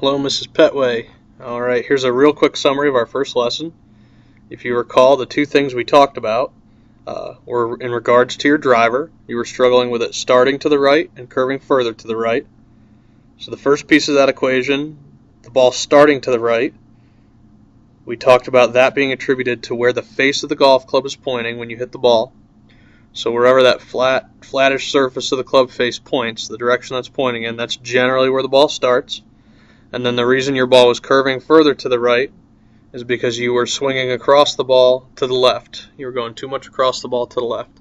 Hello, Mrs. Pettway. Alright, here's a real quick summary of our first lesson. If you recall, the two things we talked about were in regards to your driver. You were struggling with it starting to the right and curving further to the right. So the first piece of that equation, the ball starting to the right, we talked about that being attributed to where the face of the golf club is pointing when you hit the ball. So wherever that flattish surface of the club face points, the direction that's pointing in, that's generally where the ball starts. And then the reason your ball was curving further to the right is because you were swinging across the ball to the left. You were going too much across the ball to the left.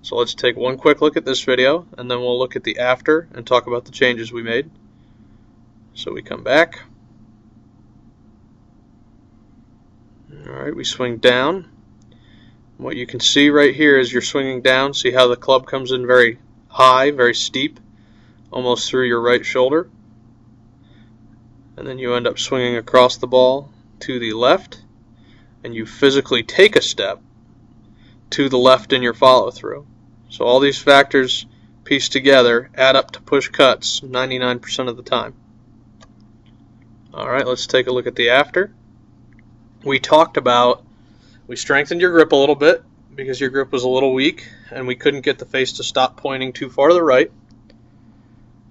So let's take one quick look at this video, and then we'll look at the after and talk about the changes we made. So we come back. Alright, we swing down. What you can see right here is you're swinging down. See how the club comes in very high, very steep, almost through your right shoulder. And then you end up swinging across the ball to the left, and you physically take a step to the left in your follow-through. So all these factors pieced together add up to push cuts 99% of the time. Alright, let's take a look at the after. We strengthened your grip a little bit because your grip was a little weak and we couldn't get the face to stop pointing too far to the right.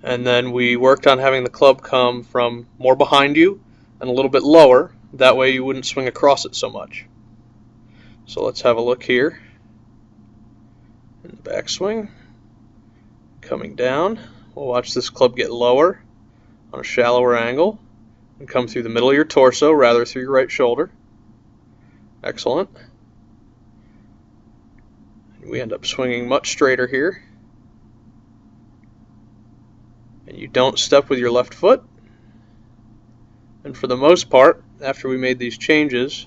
And then we worked on having the club come from more behind you and a little bit lower. That way you wouldn't swing across it so much. So let's have a look here. In the backswing, coming down, we'll watch this club get lower on a shallower angle and come through the middle of your torso rather through your right shoulder. Excellent. We end up swinging much straighter here. And you don't step with your left foot. And for the most part, after we made these changes,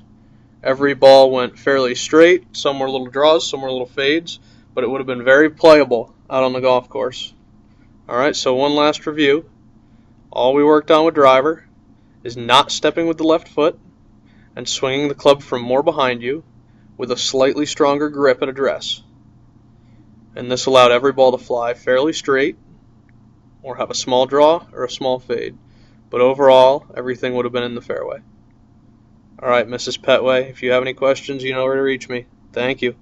every ball went fairly straight. Some were little draws, some were little fades, but it would have been very playable out on the golf course. Alright, so one last review. All we worked on with driver is not stepping with the left foot and swinging the club from more behind you with a slightly stronger grip and address. And this allowed every ball to fly fairly straight or have a small draw or a small fade. But overall, everything would have been in the fairway. Alright, Mrs. Pettway, if you have any questions, you know where to reach me. Thank you.